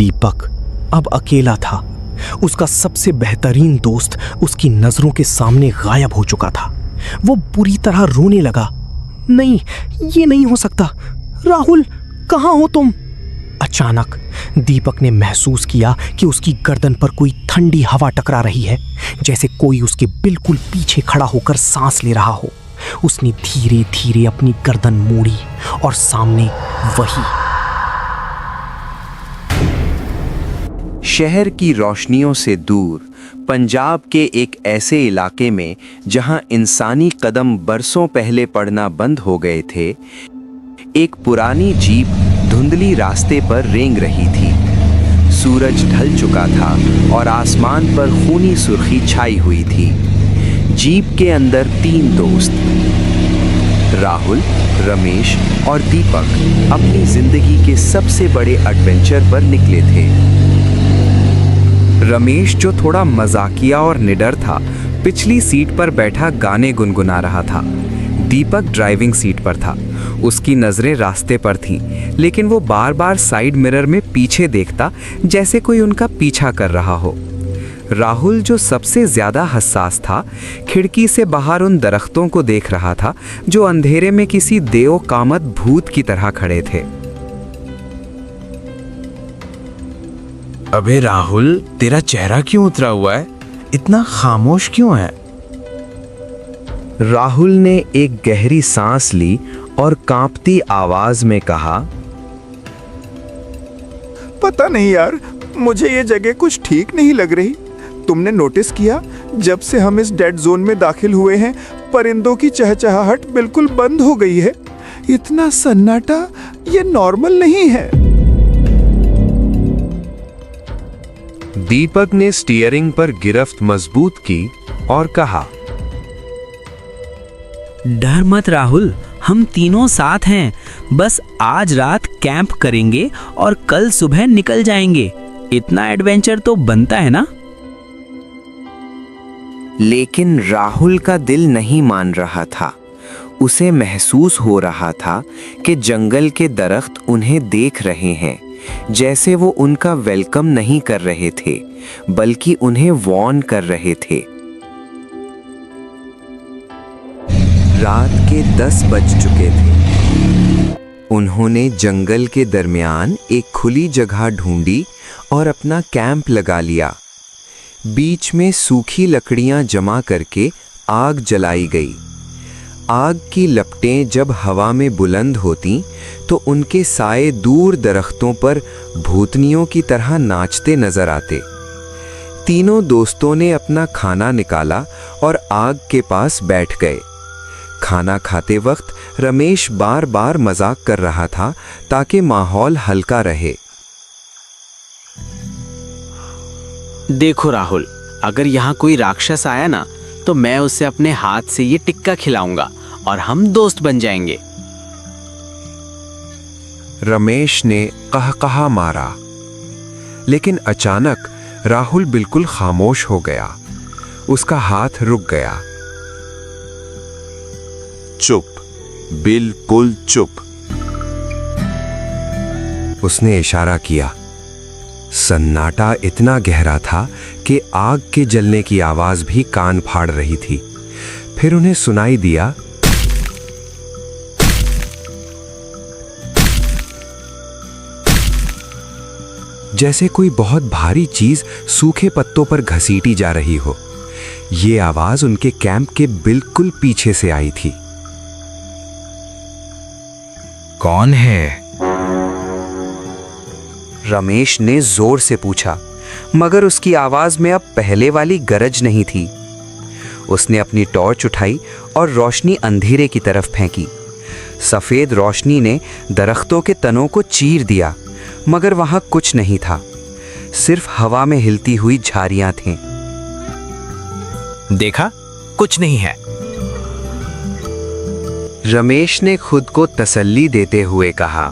दीपक अब अकेला था। उसका सबसे बेहतरीन दोस्त उसकी नजरों के सामने गायब हो चुका था। वो बुरी तरह रोने लगा। नहीं, ये नहीं हो सकता। राहुल, कहाँ हो तुम? अचानक दीपक ने महसूस किया कि उसकी गर्दन पर कोई ठंडी हवा टकरा रही है, जैसे कोई उसके बिल्कुल पीछे खड़ा होकर सांस ले रहा हो। उसने धीरे धीरे अपनी गर्दन मोड़ी और सामने वही शहर की रोशनियों से दूर पंजाब के एक ऐसे इलाके में जहां इंसानी कदम बरसों पहले पड़ना बंद हो गए थे, एक पुरानी जीप धुंधली रास्ते पर रेंग रही थी। सूरज ढल चुका था और आसमान पर खूनी सुर्खी छाई हुई थी। जीप के अंदर 3 दोस्त राहुल, रमेश और दीपक अपनी जिंदगी के सबसे बड़े एडवेंचर पर निकले थे। रमेश, जो थोड़ा मजाकिया और निडर था, पिछली सीट पर बैठा गाने गुनगुना रहा था। दीपक ड्राइविंग सीट पर था। उसकी नजरें रास्ते पर थीं, लेकिन वो बार बार साइड मिरर में पीछे देखता, जैसे कोई उनका पीछा कर रहा हो। राहुल, जो सबसे ज्यादा हसास था, खिड़की से बाहर उन दरख्तों को देख रहा था जो अंधेरे में किसी देव कामत भूत की तरह खड़े थे। अबे राहुल, तेरा चेहरा क्यों उतरा हुआ है? इतना खामोश क्यों है? राहुल ने एक गहरी सांस ली और कांपती आवाज में कहा, पता नहीं यार, मुझे ये जगह कुछ ठीक नहीं लग रही। तुमने नोटिस किया, जब से हम इस डेड जोन में दाखिल हुए हैं, परिंदों की चहचहाहट बिल्कुल बंद हो गई है। इतना सन्नाटा ये नॉर्मल नहीं है। दीपक ने स्टीयरिंग पर गिरफ्त मजबूत की और कहा, डर मत राहुल, हम तीनों साथ हैं। बस आज रात कैंप करेंगे और कल सुबह निकल जाएंगे। इतना एडवेंचर तो बनता है ना? लेकिन राहुल का दिल नहीं मान रहा था। उसे महसूस हो रहा था कि जंगल के दरख्त उन्हें देख रहे हैं, जैसे वो उनका वेलकम नहीं कर रहे थे, बल्कि उन्हें वॉर्न कर रहे थे। रात के 10 बज चुके थे। उन्होंने जंगल के दरमियान एक खुली जगह ढूंढी और अपना कैंप लगा लिया। बीच में सूखी लकड़ियां जमा करके आग जलाई गई। आग की लपटें जब हवा में बुलंद होती तो उनके साए दूर दरख्तों पर भूतनियों की तरह नाचते नजर आते। तीनों दोस्तों ने अपना खाना निकाला और आग के पास बैठ गए। खाना खाते वक्त रमेश बार बार मजाक कर रहा था ताकि माहौल हल्का रहे। देखो राहुल, अगर यहाँ कोई राक्षस आया ना, तो मैं उसे अपने हाथ से ये टिक्का खिलाऊंगा और हम दोस्त बन जाएंगे। रमेश ने कहकहा मारा, लेकिन अचानक राहुल बिल्कुल खामोश हो गया। उसका हाथ रुक गया। चुप, बिल्कुल चुप। उसने इशारा किया। सन्नाटा इतना गहरा था कि आग के जलने की आवाज भी कान फाड़ रही थी। फिर उन्हें सुनाई दिया, जैसे कोई बहुत भारी चीज सूखे पत्तों पर घसीटी जा रही हो। ये आवाज उनके कैंप के बिल्कुल पीछे से आई थी। कौन है? रमेश ने जोर से पूछा, मगर उसकी आवाज में अब पहले वाली गरज नहीं थी। उसने अपनी टॉर्च उठाई और रोशनी अंधेरे की तरफ फेंकी। सफेद रोशनी ने दरख्तों के तनों को चीर दिया, मगर वहां कुछ नहीं था। सिर्फ हवा में हिलती हुई झाड़ियां थीं। देखा, कुछ नहीं है। रमेश ने खुद को तसल्ली देते हुए कहा,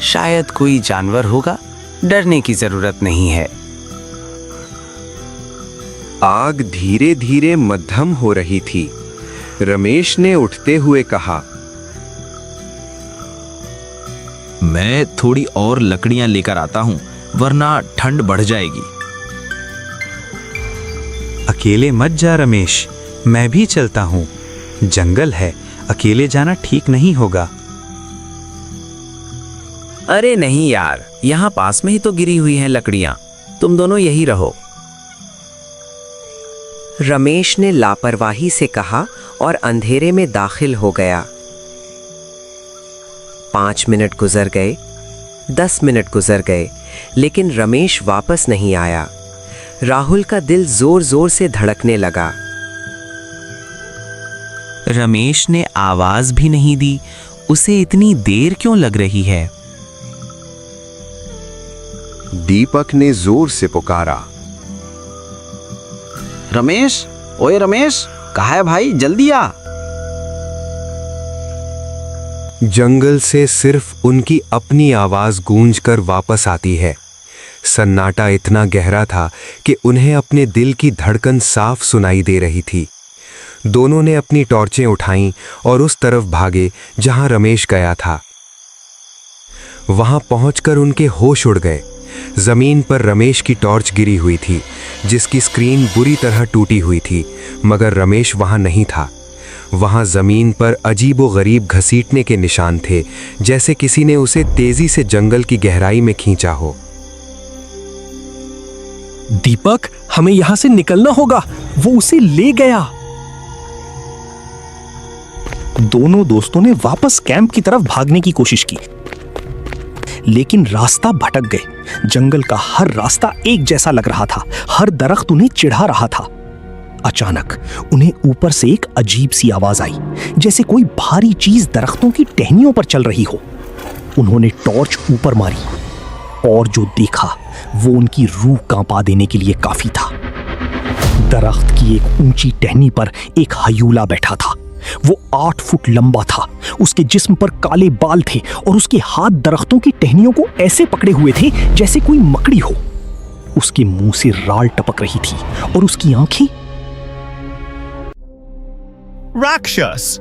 शायद कोई जानवर होगा, डरने की जरूरत नहीं है। आग धीरे धीरे मध्यम हो रही थी। रमेश ने उठते हुए कहा, मैं थोड़ी और लकड़ियां लेकर आता हूं, वरना ठंड बढ़ जाएगी। अकेले मत जा रमेश, मैं भी चलता हूँ। जंगल है, अकेले जाना ठीक नहीं होगा। अरे नहीं यार, यहाँ पास में ही तो गिरी हुई हैं लकड़ियाँ, तुम दोनों यही रहो। रमेश ने लापरवाही से कहा और अंधेरे में दाखिल हो गया। 5 मिनट गुजर गए, 10 मिनट गुजर गए, लेकिन रमेश वापस नहीं आया। राहुल का दिल जोर जोर से धड़कने लगा। रमेश ने आवाज भी नहीं दी, उसे इतनी देर क्यों लग रही है? दीपक ने जोर से पुकारा। रमेश, ओए रमेश, कहाँ है भाई, जल्दी आ। जंगल से सिर्फ उनकी अपनी आवाज गूंजकर वापस आती है। सन्नाटा इतना गहरा था कि उन्हें अपने दिल की धड़कन साफ सुनाई दे रही थी। दोनों ने अपनी टॉर्चें उठाईं और उस तरफ भागे जहां रमेश गया था। वहां पहुंचकर उनके होश उड़ गए। जमीन पर रमेश की टॉर्च गिरी हुई थी, जिसकी स्क्रीन बुरी तरह टूटी हुई थी, मगर रमेश वहां नहीं था। वहां जमीन पर अजीबोगरीब घसीटने के निशान थे, जैसे किसी ने उसे तेजी से जंगल की गहराई में खींचा हो। दीपक, हमें यहां से निकलना होगा, वो उसे ले गया। दोनों दोस्तों ने वापस कैंप की तरफ भागने की कोशिश की, लेकिन रास्ता भटक गए। जंगल का हर रास्ता एक जैसा लग रहा था, हर दरख्त उन्हें चिढ़ा रहा था। अचानक उन्हें ऊपर से एक अजीब सी आवाज आई, जैसे कोई भारी चीज दरख्तों की टहनियों पर चल रही हो। उन्होंने टॉर्च ऊपर मारी और जो देखा वो उनकी रूह कांपा देने के लिए काफी था। दरख्त की एक ऊंची टहनी पर एक हयूला बैठा था। वो 8 फुट लंबा था, उसके जिस्म पर काले बाल थे और उसके हाथ दरख्तों की टहनियों को ऐसे पकड़े हुए थे जैसे कोई मकड़ी हो। उसके मुंह से राल टपक रही थी और उसकी आंखें। राक्षस!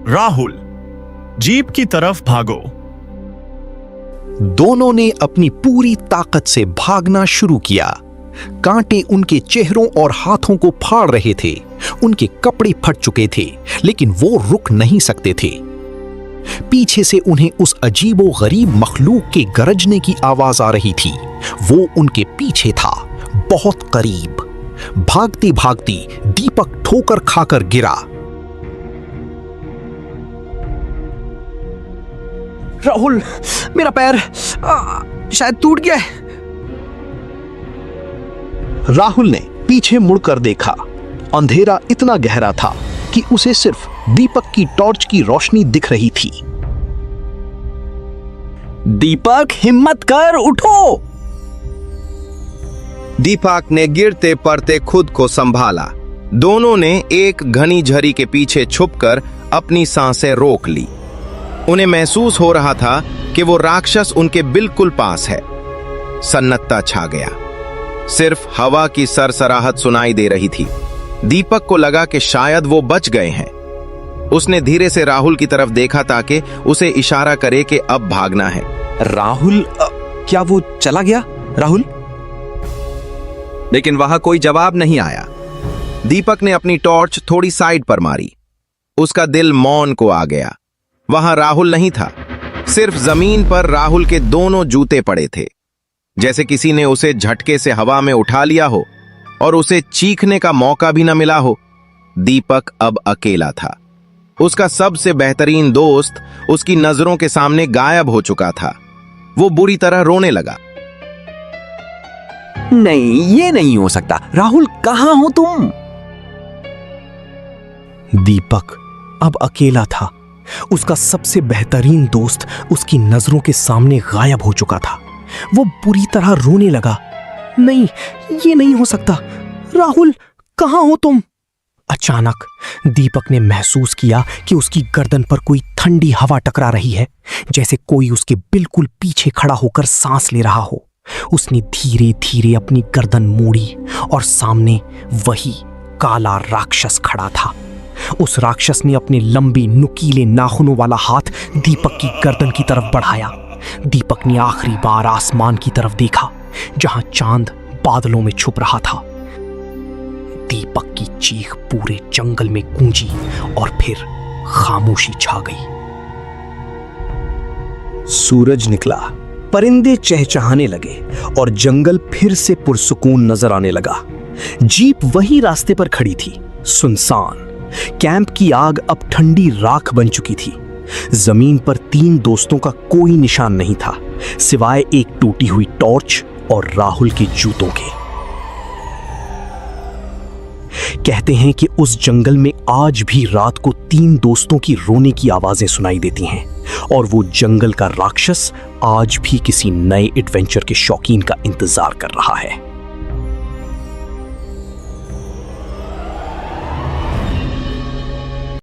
राहुल, जीप की तरफ भागो। दोनों ने अपनी पूरी ताकत से भागना शुरू किया। कांटे उनके चेहरों और हाथों को फाड़ रहे थे। उनके कपड़े फट चुके थे, लेकिन वो रुक नहीं सकते थे। पीछे से उन्हें उस अजीबो-गरीब मखलूक के गरजने की आवाज आ रही थी। वो उनके पीछे था, बहुत करीब। भागती भागती दीपक ठोकर खाकर गिरा। राहुल, मेरा पैर शायद टूट गया है। राहुल ने पीछे मुड़कर देखा। अंधेरा इतना गहरा था कि उसे सिर्फ दीपक की टॉर्च की रोशनी दिख रही थी। दीपक, हिम्मत कर, उठो। दीपक ने गिरते पड़ते खुद को संभाला। दोनों ने एक घनी झड़ी के पीछे छुपकर अपनी सांसें रोक ली। उन्हें महसूस हो रहा था कि वो राक्षस उनके बिल्कुल पास है। सन्नाटा छा गया, सिर्फ हवा की सरसराहट सुनाई दे रही थी। दीपक को लगा कि शायद वो बच गए हैं। उसने धीरे से राहुल की तरफ देखा ताकि उसे इशारा करे कि अब भागना है। राहुल, क्या वो चला गया? राहुल? लेकिन वहां कोई जवाब नहीं आया। दीपक ने अपनी टॉर्च थोड़ी साइड पर मारी। उसका दिल मौन को आ गया। वहां राहुल नहीं था, सिर्फ जमीन पर राहुल के दोनों जूते पड़े थे, जैसे किसी ने उसे झटके से हवा में उठा लिया हो और उसे चीखने का मौका भी न मिला हो। दीपक अब अकेला था। उसका सबसे बेहतरीन दोस्त उसकी नजरों के सामने गायब हो चुका था। वो बुरी तरह रोने लगा। नहीं, ये नहीं हो सकता। राहुल, कहां हो तुम? दीपक अब अकेला था। उसका सबसे बेहतरीन दोस्त उसकी नजरों के सामने गायब हो चुका था। वो बुरी तरह रोने लगा। नहीं, ये नहीं हो सकता। राहुल, कहां हो तुम? अचानक दीपक ने महसूस किया कि उसकी गर्दन पर कोई ठंडी हवा टकरा रही है, जैसे कोई उसके बिल्कुल पीछे खड़ा होकर सांस ले रहा हो। उसने धीरे धीरे अपनी गर्दन मोड़ी और सामने वही काला राक्षस खड़ा था। उस राक्षस ने अपने लंबे नुकीले नाखूनों वाला हाथ दीपक की गर्दन की तरफ बढ़ाया। दीपक ने आखिरी बार आसमान की तरफ देखा, जहां चांद बादलों में छुप रहा था। दीपक की चीख पूरे जंगल में गूंजी और फिर खामोशी छा गई। सूरज निकला, परिंदे चहचहाने लगे और जंगल फिर से पुरसुकून नजर आने लगा। जीप वही रास्ते पर खड़ी थी, सुनसान। कैंप की आग अब ठंडी राख बन चुकी थी। जमीन पर 3 दोस्तों का कोई निशान नहीं था, सिवाय एक टूटी हुई टॉर्च और राहुल के जूतों के। कहते हैं कि उस जंगल में आज भी रात को 3 दोस्तों की रोने की आवाजें सुनाई देती हैं, और वो जंगल का राक्षस आज भी किसी नए एडवेंचर के शौकीन का इंतजार कर रहा है।